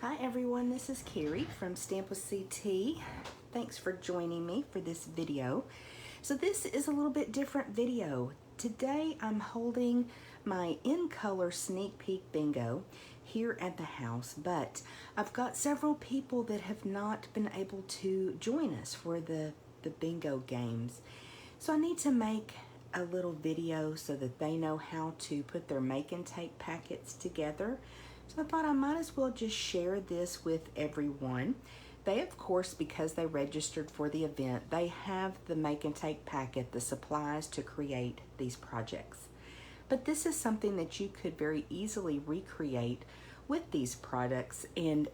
Hi everyone, this is Carrie from Stamp with CT. Thanks for joining me for this video. So this is a little bit different video. Today I'm holding my in color sneak peek bingo here at the house, but I've got several people that have not been able to join us for the bingo games. So I need to make a little video so that they know how to put their make and take packets together. So I thought I might as well just share this with everyone. They, of course, because they registered for the event, they have the make and take packet, the supplies to create these projects. But this is something that you could very easily recreate with these products, and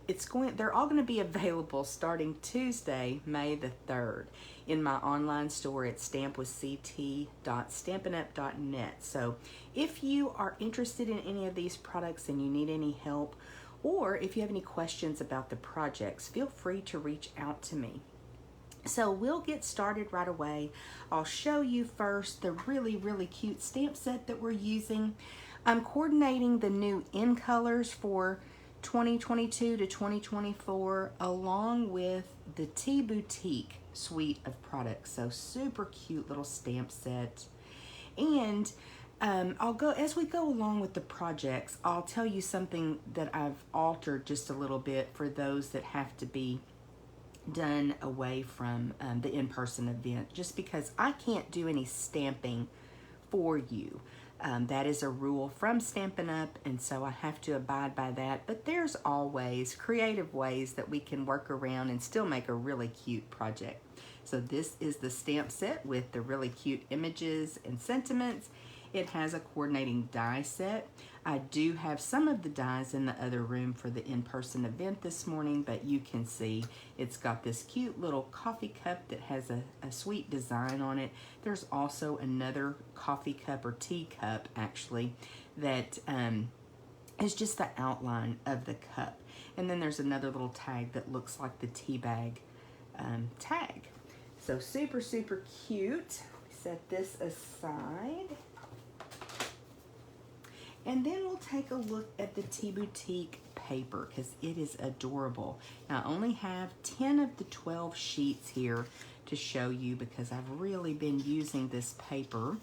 they're all going to be available starting Tuesday, May the 3rd in my online store at stampwithct.stampinup.net. So if you are interested in any of these products and you need any help, or if you have any questions about the projects, feel free to reach out to me. So we'll get started right away. I'll show you first the really cute stamp set that we're using. I'm coordinating the new in colors for 2022 to 2024 along with the Tea Boutique suite of products. So super cute little stamp set. And as we go along with the projects, I'll tell you something that I've altered just a little bit for those that have to be done away from the in-person event, just because I can't do any stamping for you. That is a rule from Stampin' Up, and so I have to abide by that. But there's always creative ways that we can work around and still make a really cute project. So this is the stamp set with the really cute images and sentiments. It has a coordinating die set. I do have some of the dies in the other room for the in-person event this morning, but you can see it's got this cute little coffee cup that has a sweet design on it. There's also another coffee cup or tea cup actually that is just the outline of the cup. And then there's another little tag that looks like the tea bag tag. So super cute. Set this aside. And then we'll take a look at the Tea Boutique paper because it is adorable. Now I only have 10 of the 12 sheets here to show you because I've really been using this paper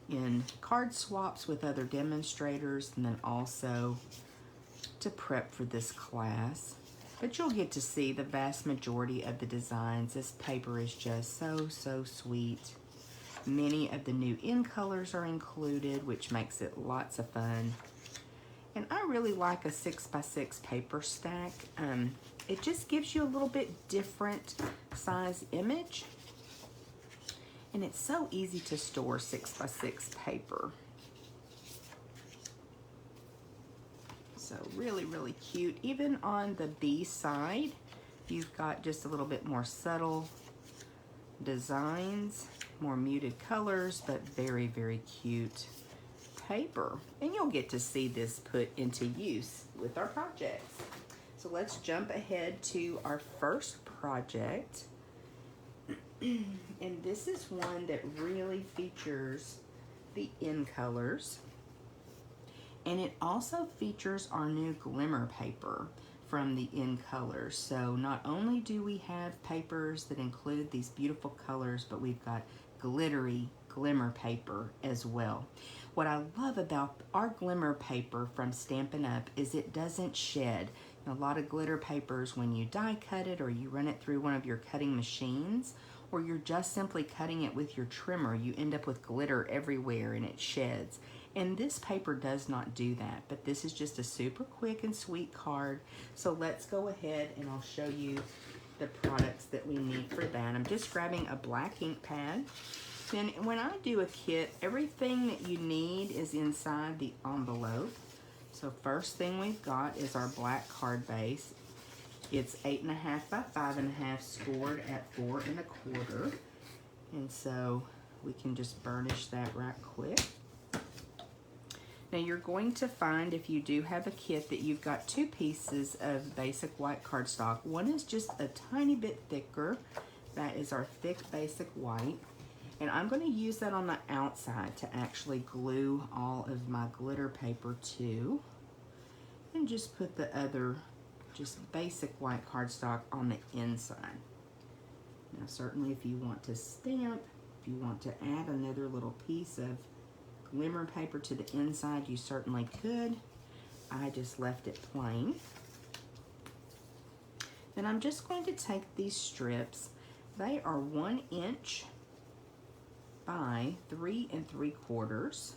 in card swaps with other demonstrators and then also to prep for this class. But you'll get to see the vast majority of the designs. This paper is just so sweet. Many of the new in colors are included, which makes it lots of fun. And I really like a 6x6 paper stack. It just gives you a little bit different size image. And it's so easy to store 6x6 paper. So really cute. Even on the B side, you've got just a little bit more subtle designs, more muted colors, but very cute paper. And you'll get to see this put into use with our projects. So let's jump ahead to our first project. And this is one that really features the in colors. And it also features our new glimmer paper from the in colors. So not only do we have papers that include these beautiful colors, but we've got glittery glimmer paper as well. What I love about our glimmer paper from Stampin' Up is it doesn't shed. A lot of glitter papers, when you die cut it or you run it through one of your cutting machines, or you're just simply cutting it with your trimmer, you end up with glitter everywhere and it sheds. And this paper does not do that, but this is just a super quick and sweet card. So let's go ahead and I'll show you the products that we need for that. I'm just grabbing a black ink pad. Then when I do a kit, everything that you need is inside the envelope. So first thing we've got is our black card base. It's 8.5 by 5.5 scored at 4 1/4. And so we can just burnish that right quick. Now you're going to find, if you do have a kit, that you've got 2 pieces of basic white cardstock. One is just a tiny bit thicker. That is our thick basic white. And I'm going to use that on the outside to actually glue all of my glitter paper to. And just put the other just basic white cardstock on the inside. Now certainly if you want to stamp, if you want to add another little piece of glimmer paper to the inside, you certainly could. I just left it plain. Then I'm just going to take these strips. They are 1 inch by 3 3/4.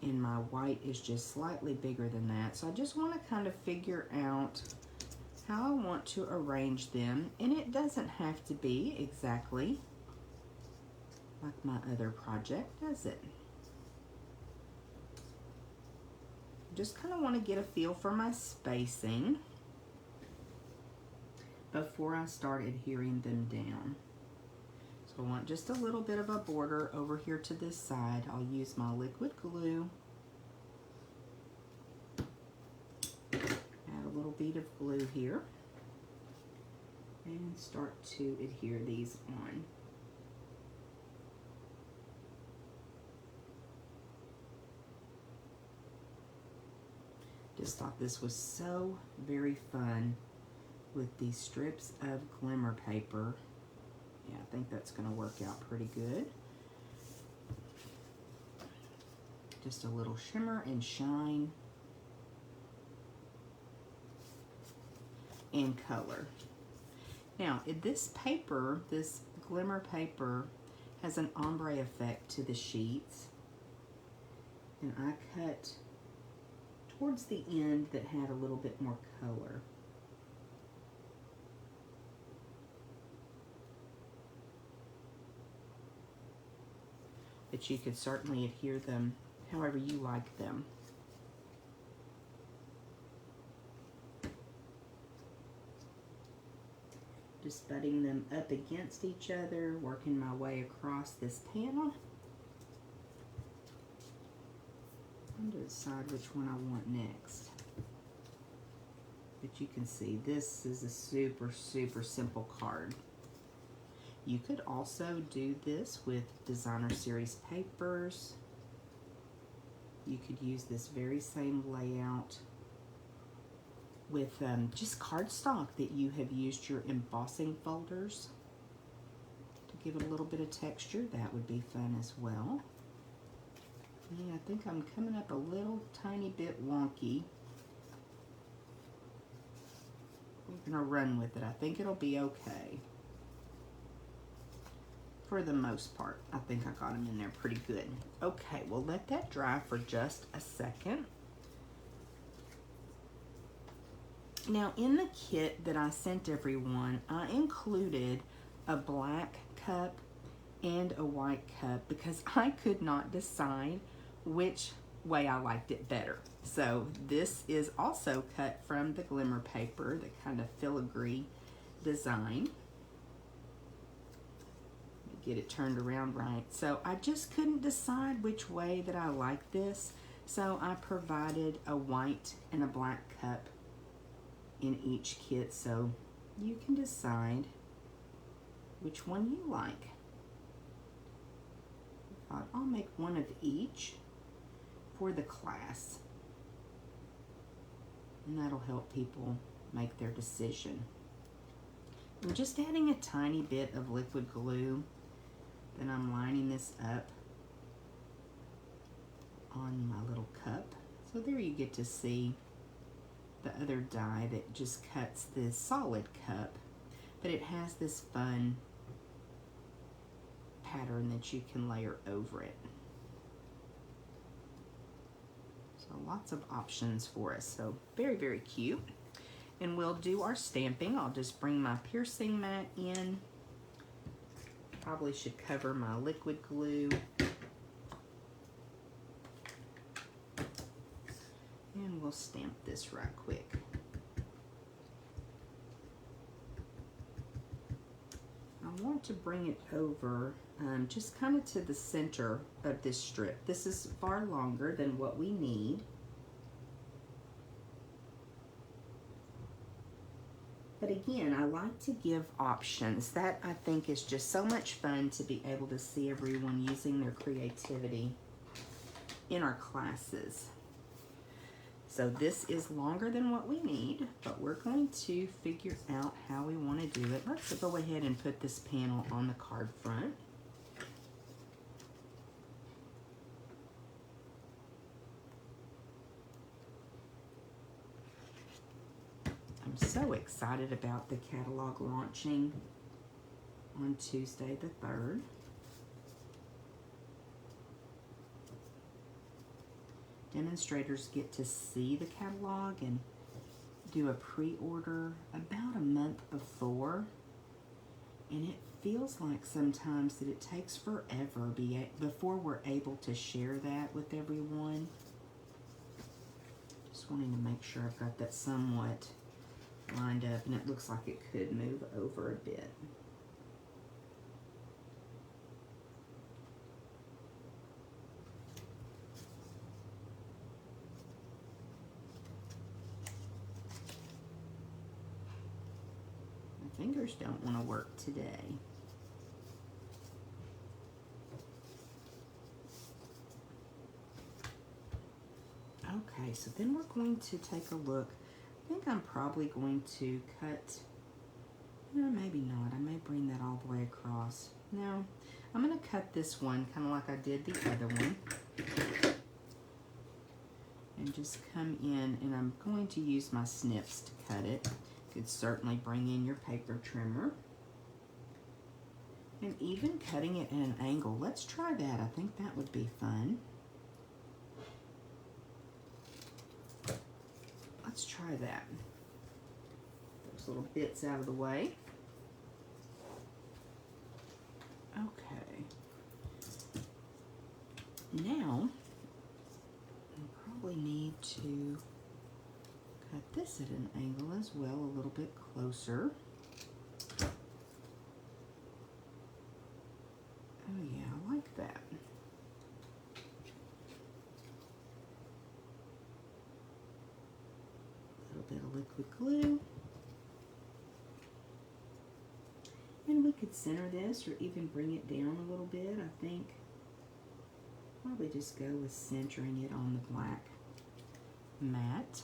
And my white is just slightly bigger than that. So I just want to kind of figure out how I want to arrange them. And it doesn't have to be exactly like my other project, does it? Just kind of want to get a feel for my spacing before I start adhering them down. So I want just a little bit of a border over here to this side. I'll use my liquid glue. Add a little bead of glue here. And start to adhere these on. Just thought this was so very fun with these strips of glimmer paper. Yeah, I think that's going to work out pretty good. Just a little shimmer and shine and color. Now, this paper, this glimmer paper, has an ombre effect to the sheets. And I cut towards the end that had a little bit more color. But you could certainly adhere them however you like them. Just butting them up against each other, working my way across this panel. I'm going to decide which one I want next. But you can see this is a super, super simple card. You could also do this with designer series papers. You could use this very same layout with just cardstock that you have used your embossing folders to give it a little bit of texture. That would be fun as well. Yeah, I think I'm coming up a little tiny bit wonky. We're gonna run with it. I think it'll be okay. For the most part, I think I got them in there pretty good. Okay, we'll let that dry for just a second. Now, in the kit that I sent everyone, I included a black cup and a white cup because I could not decide which way I liked it better. So this is also cut from the glimmer paper, the kind of filigree design. Get it turned around right. So I just couldn't decide which way that I liked this. So I provided a white and a black cup in each kit so you can decide which one you like. I thought I'll make one of each for the class. And that'll help people make their decision. I'm just adding a tiny bit of liquid glue. Then I'm lining this up on my little cup. So there you get to see the other die that just cuts this solid cup, but it has this fun pattern that you can layer over it. So lots of options for us. So very, very cute. And we'll do our stamping. I'll just bring my piercing mat in. Probably should cover my liquid glue. And we'll stamp this right quick. I want to bring it over just kind of to the center of this strip. This is far longer than what we need. But again, I like to give options. That I think is just so much fun to be able to see everyone using their creativity in our classes. So this is longer than what we need, but we're going to figure out how we want to do it. Let's go ahead and put this panel on the card front. I'm so excited about the catalog launching on Tuesday the 3rd. Demonstrators get to see the catalog and do a pre-order about a month before, and it feels like sometimes that it takes forever before we're able to share that with everyone. Just wanting to make sure I've got that somewhat lined up, and it looks like it could move over a bit. Fingers don't want to work today. Okay, so then we're going to take a look. I think I'm probably going to cut, maybe not. I may bring that all the way across. No, I'm going to cut this one kind of like I did the other one. And just come in, and I'm going to use my snips to cut it. Could certainly bring in your paper trimmer. And even cutting it at an angle. Let's try that. I think that would be fun. Let's try that. Those little bits out of the way. Okay. Now, I probably need to cut this at an angle as well, a little bit closer. Oh yeah, I like that. A little bit of liquid glue. And we could center this or even bring it down a little bit. I think probably just go with centering it on the black mat.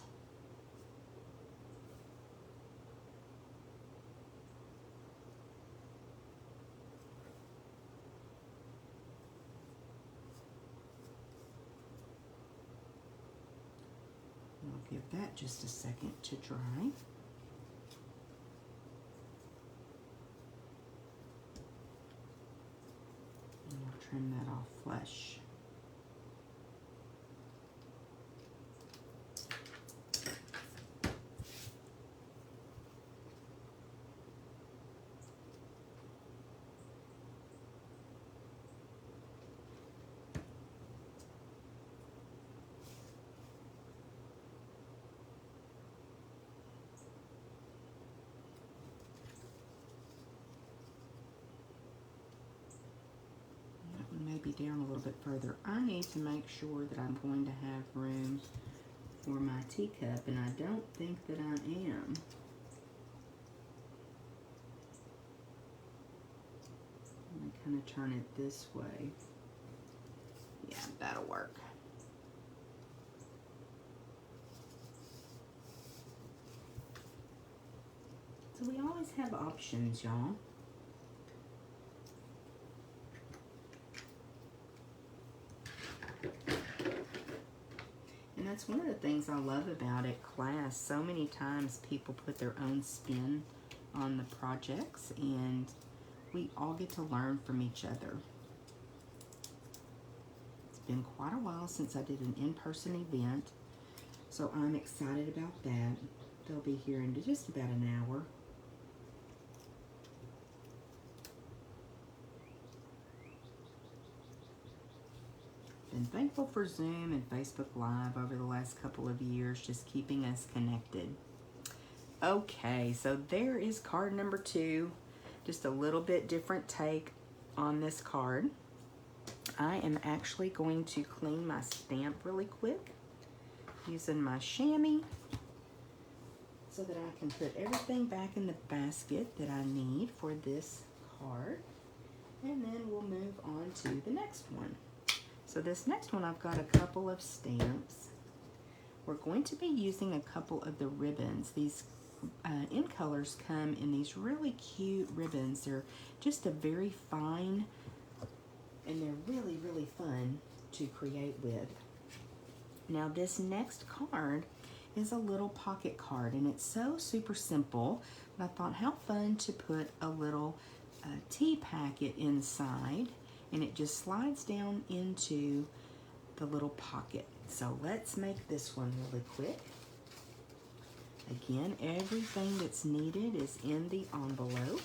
I'll give that just a second to dry. And I'll trim that off flush. Maybe down a little bit further. I need to make sure that I'm going to have room for my teacup, and I don't think that I am. I'm going to kind of turn it this way. Yeah, that'll work. So we always have options, y'all. And that's one of the things I love about it, class. So many times people put their own spin on the projects, and we all get to learn from each other. It's been quite a while since I did an in-person event, so I'm excited about that. They'll be here in just about an hour. Been thankful for Zoom and Facebook Live over the last couple of years, just keeping us connected. Okay, so there is card number 2. Just a little bit different take on this card. I am actually going to clean my stamp really quick using my chamois so that I can put everything back in the basket that I need for this card. And then we'll move on to the next one. So this next one, I've got a couple of stamps. we're going to be using a couple of the ribbons. These in colors come in these really cute ribbons. They're just a very fine, and they're really, really fun to create with. Now this next card is a little pocket card, and it's so super simple, but I thought how fun to put a little tea packet inside, and it just slides down into the little pocket. So let's make this one really quick. Again, everything that's needed is in the envelope.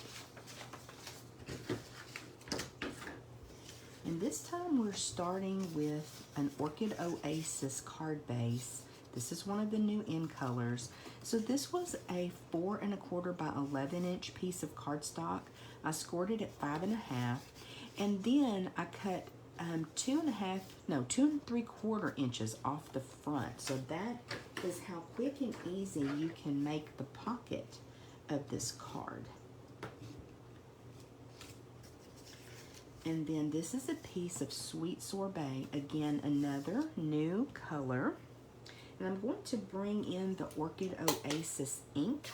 And this time we're starting with an Orchid Oasis card base. This is one of the new in colors. So this was a 4 1/4 by 11 inch piece of cardstock. I scored it at 5 1/2, and then I cut 2 3/4 inches off the front. So that is how quick and easy you can make the pocket of this card. And then this is a piece of Sweet Sorbet, again another new color. And I'm going to bring in the Orchid Oasis ink,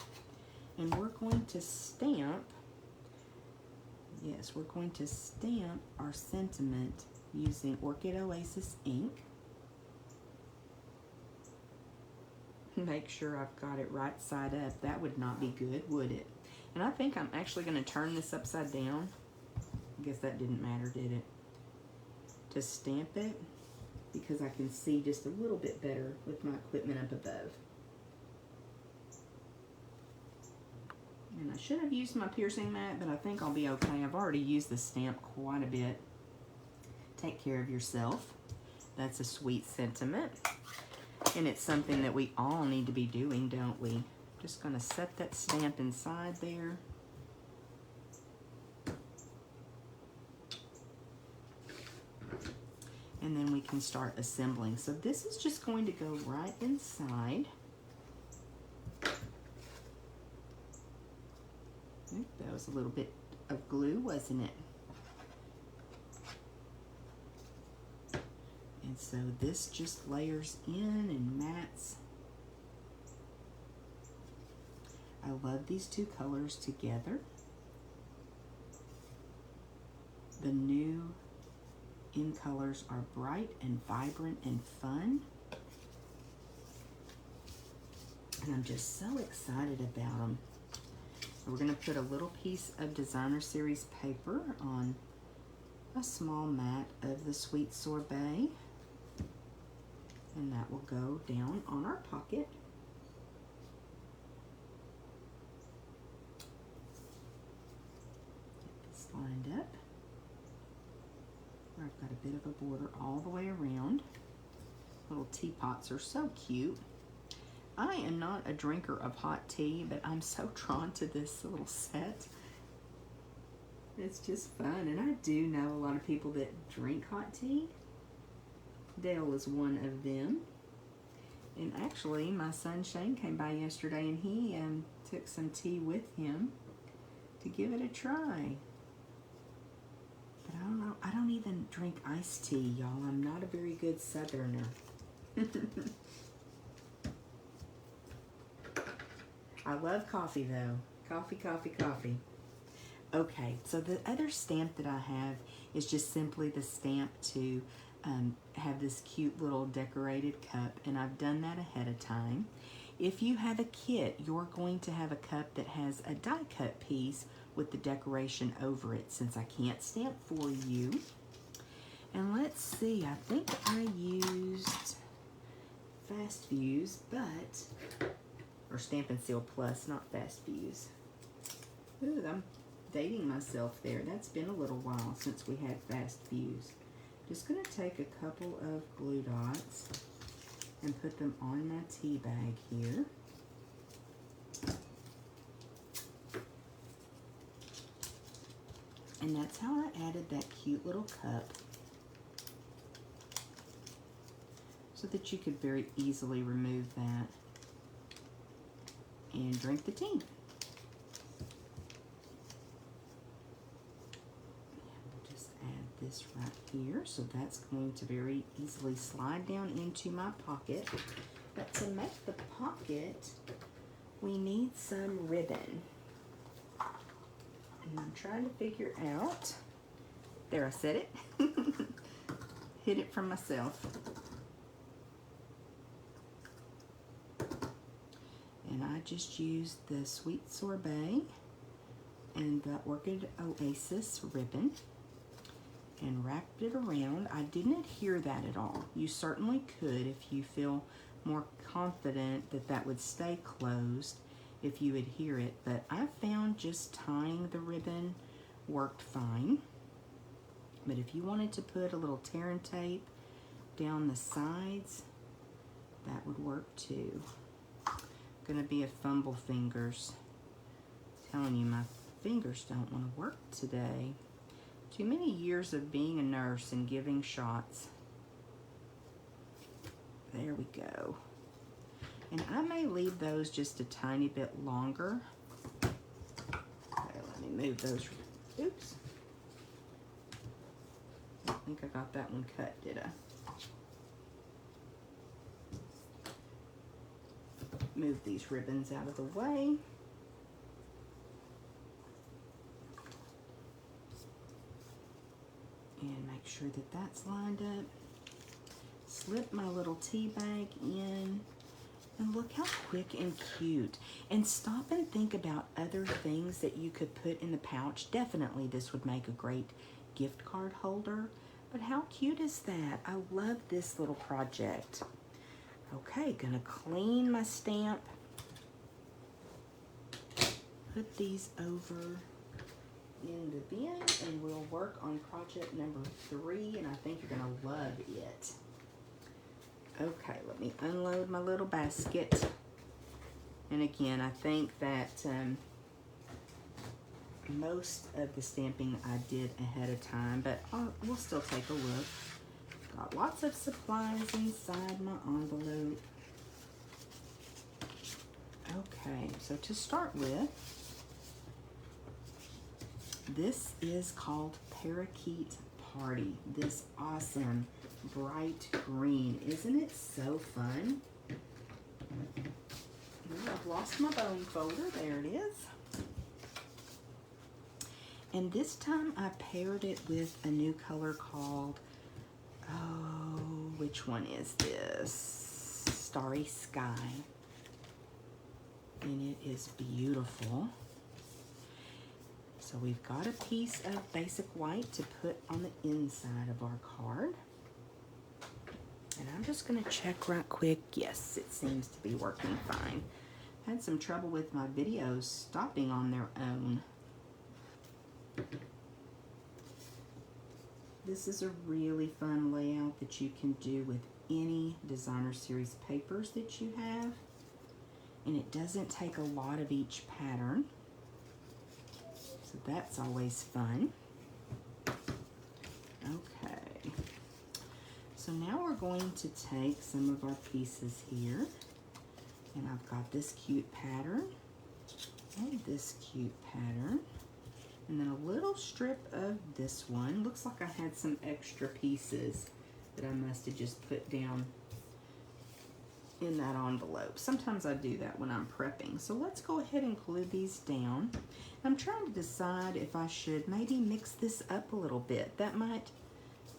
and we're going to stamp, yes, we're going to stamp our sentiment using Orchid Oasis ink. Make sure I've got it right side up. That would not be good, would it? And I think I'm actually going to turn this upside down. I guess that didn't matter, did it? To stamp it, because I can see just a little bit better with my equipment up above. And I should have used my piercing mat, but I think I'll be okay. I've already used the stamp quite a bit. Take care of yourself. That's a sweet sentiment. And it's something that we all need to be doing, don't we? Just gonna set that stamp inside there. And then we can start assembling. So this is just going to go right inside. Oop, that was a little bit of glue, wasn't it? And so this just layers in and mats. I love these two colors together. The new in colors are bright and vibrant and fun. And I'm just so excited about them. So we're going to put a little piece of Designer Series paper on a small mat of the Sweet Sorbet. And that will go down on our pocket. Get this lined up. I've got a bit of a border all the way around. Little teapots are so cute. I am not a drinker of hot tea, but I'm so drawn to this little set. It's just fun, and I do know a lot of people that drink hot tea. Dale is one of them. And actually, my son Shane came by yesterday, and he took some tea with him to give it a try. But I don't know, I don't even drink iced tea, y'all. I'm not a very good Southerner. I love coffee though. Coffee, coffee, coffee. Okay, so the other stamp that I have is just simply the stamp to have this cute little decorated cup, and I've done that ahead of time. If you have a kit, you're going to have a cup that has a die cut piece with the decoration over it, since I can't stamp for you. And let's see, I think I used Fast Fuse, or Stampin' Seal Plus, not Fast Fuse. Ooh, I'm dating myself there. That's been a little while since we had Fast Fuse. Just gonna take a couple of glue dots and put them on my tea bag here. And that's how I added that cute little cup, so that you could very easily remove that and drink the tea. We'll just add this right here, so that's going to very easily slide down into my pocket. But to make the pocket, we need some ribbon. And I'm trying to figure out, there, I said it, hid it from myself. And I just used the Sweet Sorbet and the Orchid Oasis ribbon and wrapped it around. I didn't adhere that at all. You certainly could if you feel more confident that that would stay closed if you adhere it, but I found just tying the ribbon worked fine. But if you wanted to put a little tear and tape down the sides, that would work too. Gonna be a fumble fingers. Telling you, my fingers don't want to work today. Too many years of being a nurse and giving shots. There we go. And I may leave those just a tiny bit longer. Okay, let me move those. Oops. I think I got that one cut, did I? Move these ribbons out of the way. And make sure that that's lined up. Slip my little tea bag in. And look how quick and cute. And stop and think about other things that you could put in the pouch. Definitely this would make a great gift card holder. But how cute is that? I love this little project. Okay, gonna clean my stamp. Put these over in the bin and we'll work on project number 3, and I think you're gonna love it. Okay, let me unload my little basket. And again, I think that most of the stamping I did ahead of time, but we'll still take a look. Got lots of supplies inside my envelope. Okay, so to start with, this is called Parakeet Party. This awesome bright green. Isn't it so fun? I've lost my bone folder. There it is. And this time I paired it with a new color called, oh, which one is this? Starry Sky. And it is beautiful. So we've got a piece of basic white to put on the inside of our card. And I'm just gonna check right quick. Yes, it seems to be working fine. Had some trouble with my videos stopping on their own. This is a really fun layout that you can do with any designer series papers that you have. And it doesn't take a lot of each pattern. So that's always fun. Okay. So now we're going to take some of our pieces here. And I've got this cute pattern and this cute pattern. And then a little strip of this one. Looks like I had some extra pieces that I must have just put down in that envelope. Sometimes I do that when I'm prepping. So let's go ahead and glue these down. I'm trying to decide if I should maybe mix this up a little bit. That might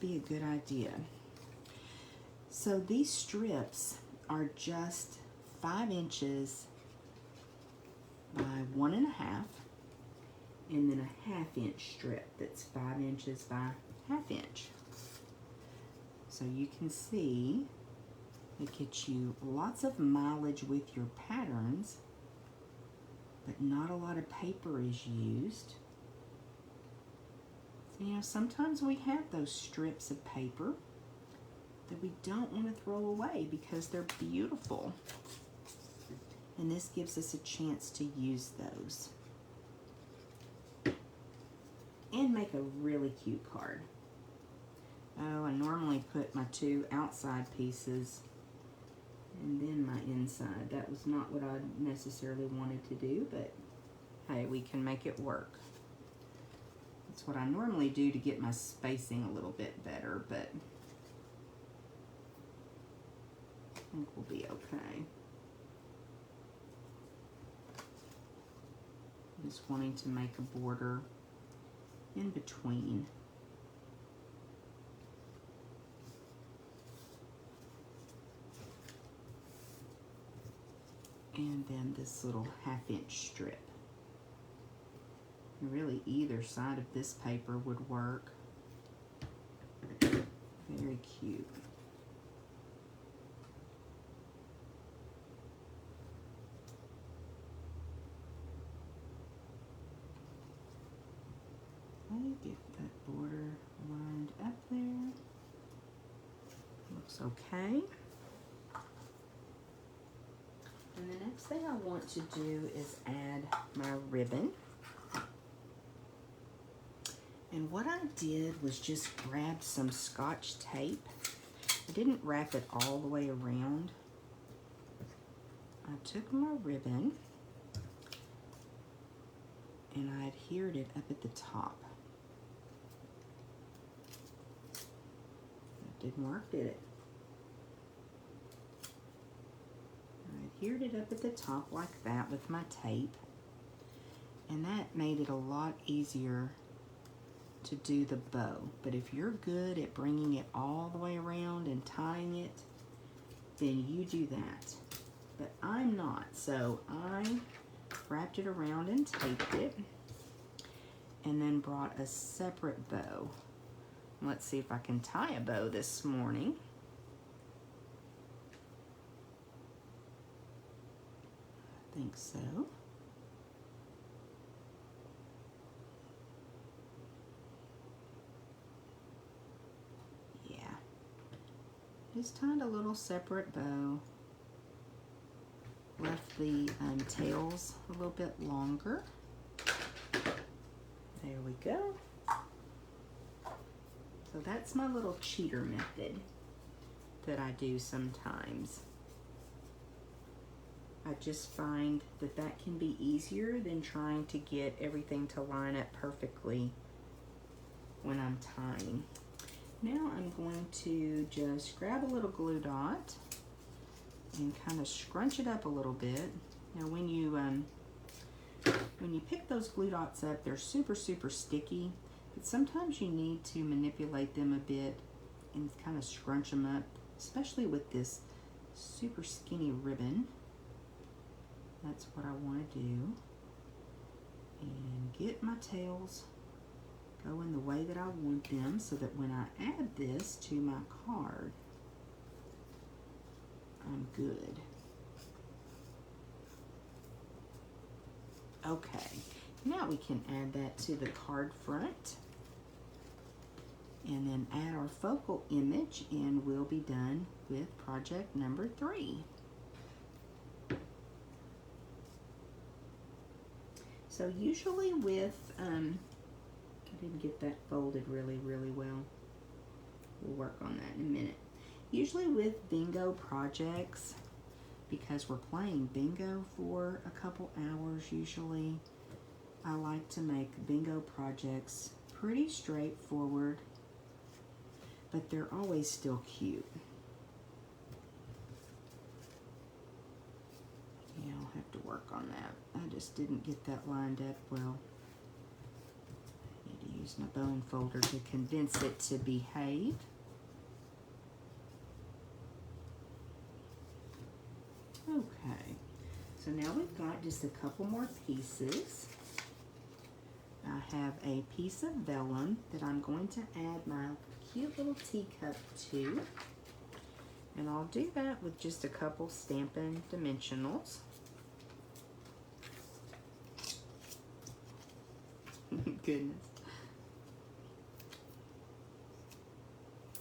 be a good idea. So these strips are just 5 inches by 1.5, and then a 1/2 inch strip that's 5 inches by 1/2 inch. So you can see it gets you lots of mileage with your patterns, but not a lot of paper is used. So, you know, sometimes we have those strips of paper that we don't want to throw away because they're beautiful. And this gives us a chance to use those and make a really cute card. Oh, I normally put my 2 outside pieces and then my inside. That was not what I necessarily wanted to do, but hey, we can make it work. That's what I normally do to get my spacing a little bit better, but think we'll be okay. Just wanting to make a border in between. And then this little 1/2-inch strip. And really either side of this paper would work. Very cute. Get that border lined up there. Looks okay. And the next thing I want to do is add my ribbon. And what I did was just grab some Scotch tape. I didn't wrap it all the way around. I took my ribbon and I adhered it up at the top. That didn't work, did it? I adhered it up at the top like that with my tape, and that made it a lot easier to do the bow. But if you're good at bringing it all the way around and tying it, then you do that. But I'm not, so I wrapped it around and taped it, and then brought a separate bow. Let's see if I can tie a bow this morning. I think so. Yeah. Just tied a little separate bow. Left the tails a little bit longer. There we go. So that's my little cheater method that I do sometimes. I just find that that can be easier than trying to get everything to line up perfectly when I'm tying. Now I'm going to just grab a little glue dot and kind of scrunch it up a little bit. Now when you pick those glue dots up, they're super sticky, but sometimes you need to manipulate them a bit and kind of scrunch them up, especially with this super skinny ribbon. That's what I want to do. And get my tails going the way that I want them, so that when I add this to my card, I'm good. Okay, now we can add that to the card front and then add our focal image, and we'll be done with project number 3. So usually with, I didn't get that folded really well. We'll work on that in a minute. Usually with bingo projects, because we're playing bingo for a couple hours usually, I like to make bingo projects pretty straightforward, but they're always still cute. Yeah, I'll have to work on that. I just didn't get that lined up well. I need to use my bone folder to convince it to behave. Okay, so now we've got just a couple more pieces. I have a piece of vellum that I'm going to add my cute little teacup to. And I'll do that with just a couple Stampin' dimensionals. Goodness.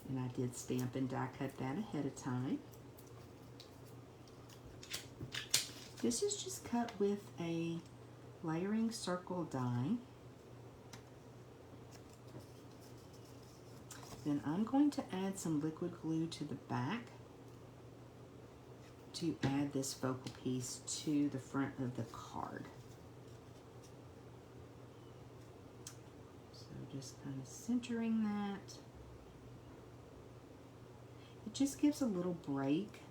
And I did Stampin' die cut that ahead of time. This is just cut with a layering circle die. Then I'm going to add some liquid glue to the back to add this focal piece to the front of the card. So just kind of centering that. It just gives a little break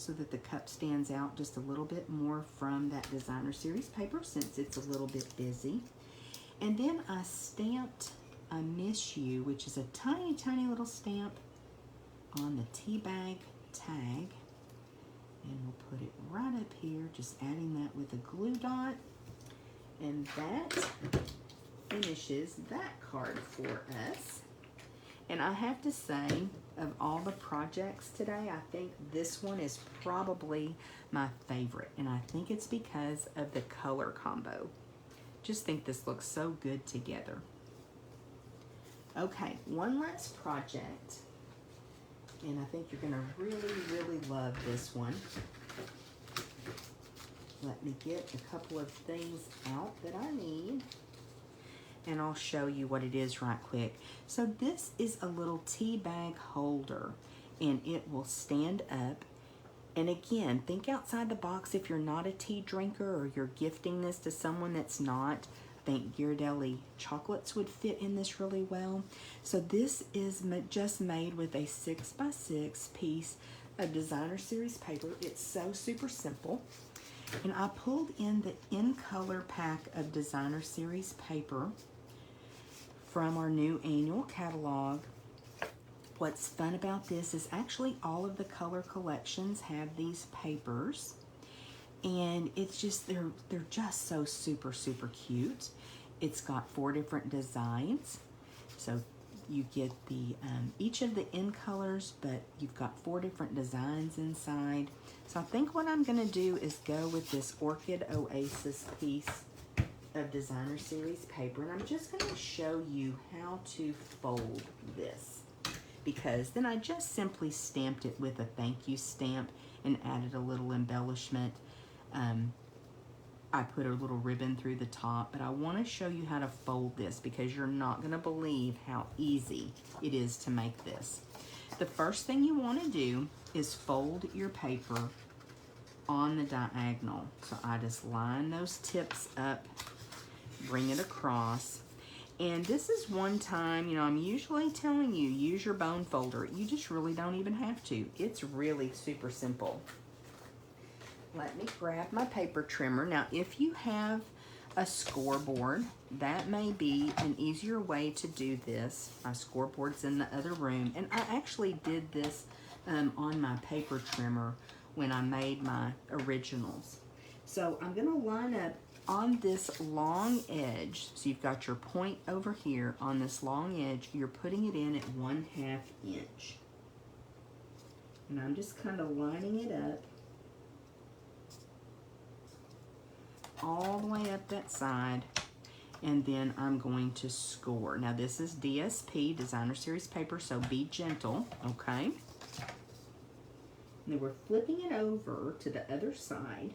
so that the cup stands out just a little bit more from that designer series paper since it's a little bit busy. And then I stamped I Miss You, which is a tiny, tiny little stamp on the tea bag tag. And we'll put it right up here, just adding that with a glue dot. And that finishes that card for us. And I have to say, of all the projects today, I think this one is probably my favorite. And I think it's because of the color combo. Just think this looks so good together. Okay, one last project. And I think you're gonna really, really love this one. Let me get a couple of things out that I need. And I'll show you what it is right quick. So this is a little tea bag holder, and it will stand up. And again, think outside the box if you're not a tea drinker or you're gifting this to someone that's not. I think Ghirardelli chocolates would fit in this really well. So this is just made with a 6x6 piece of designer series paper. It's so super simple. And I pulled in the In Color pack of designer series paper from our new annual catalog. What's fun about this is actually all of the color collections have these papers, and it's just they're just so super, super cute. It's got 4 different designs, so you get the each of the In Colors, but you've got 4 different designs inside. So I think what I'm gonna do is go with this Orchid Oasis piece of designer series paper, and I'm just going to show you how to fold this, because then I just simply stamped it with a thank you stamp and added a little embellishment. I put a little ribbon through the top, but I want to show you how to fold this because you're not going to believe how easy it is to make this. The first thing you want to do is fold your paper on the diagonal. So I just line those tips up, bring it across. And this is one time, you know, I'm usually telling you, use your bone folder. You just really don't even have to. It's really super simple. Let me grab my paper trimmer. Now, if you have a scoreboard, that may be an easier way to do this. My scoreboard's in the other room. And I actually did this on my paper trimmer when I made my originals. So I'm gonna line up on this long edge. So you've got your point over here on this long edge. You're putting it in at 1/2 inch. And I'm just kind of lining it up all the way up that side. And then I'm going to score. Now this is DSP, designer series paper, so be gentle, okay? And then we're flipping it over to the other side.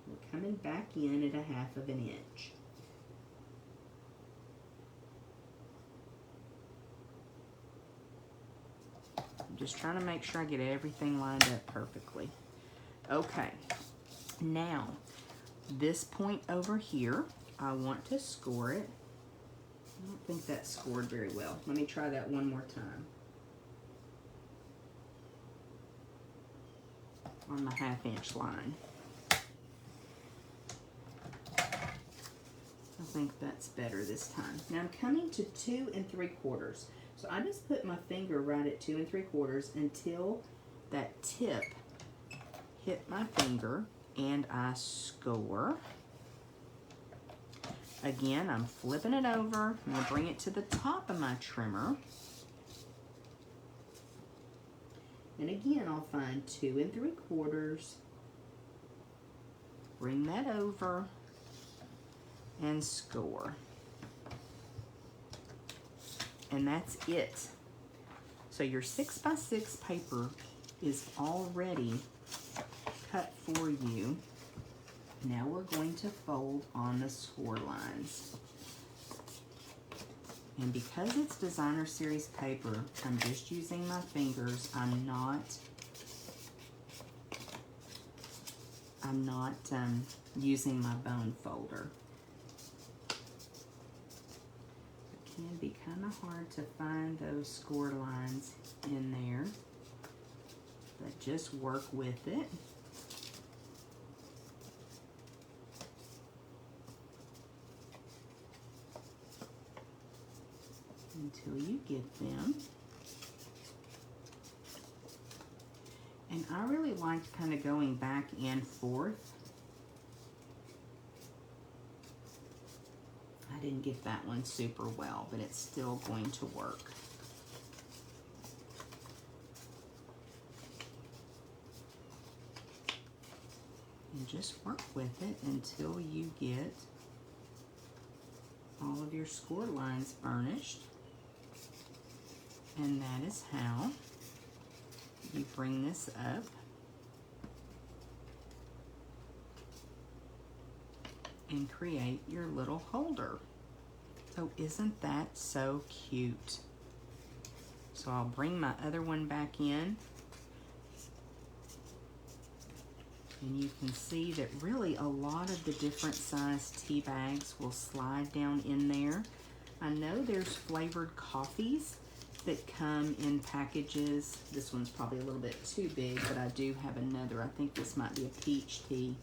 We're coming back in at 1/2 inch. I'm just trying to make sure I get everything lined up perfectly. Okay, now this point over here, I want to score it. I don't think that scored very well. Let me try that one more time. On my 1/2 inch line. I think that's better this time. Now I'm coming to 2 3/4. So I just put my finger right at 2 3/4 until that tip hit my finger, and I score. Again, I'm flipping it over. I'm gonna bring it to the top of my trimmer. And again, I'll find 2 3/4, bring that over, and score. And that's it. So your 6x6 paper is already cut for you. Now we're going to fold on the score lines. And because it's designer series paper, I'm just using my fingers. I'm not using my bone folder. It can be kind of hard to find those score lines in there. but just work with it. Until you get them. And I really liked kind of going back and forth. I didn't get that one super well, but it's still going to work. And just work with it until you get all of your score lines burnished. And that is how you bring this up. And create your little holder. Oh, isn't that so cute? So I'll bring my other one back in. And you can see that really a lot of the different size tea bags will slide down in there. I know there's flavored coffees that come in packages. This one's probably a little bit too big, but I do have another. I think this might be a peach tea.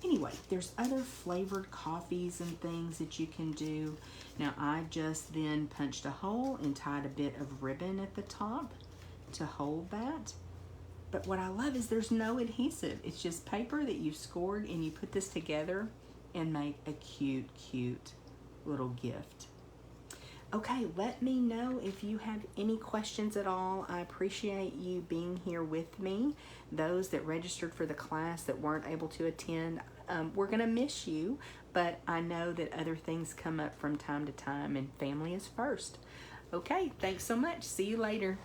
Anyway, there's other flavored coffees and things that you can do. Now I just then punched a hole and tied a bit of ribbon at the top to hold that. But what I love is there's no adhesive. It's just paper that you've scored, and you put this together and make a cute, cute little gift. Okay, let me know if you have any questions at all. I appreciate you being here with me. Those that registered for the class that weren't able to attend, we're gonna miss you, but I know that other things come up from time to time, and family is first. Okay, thanks so much. See you later.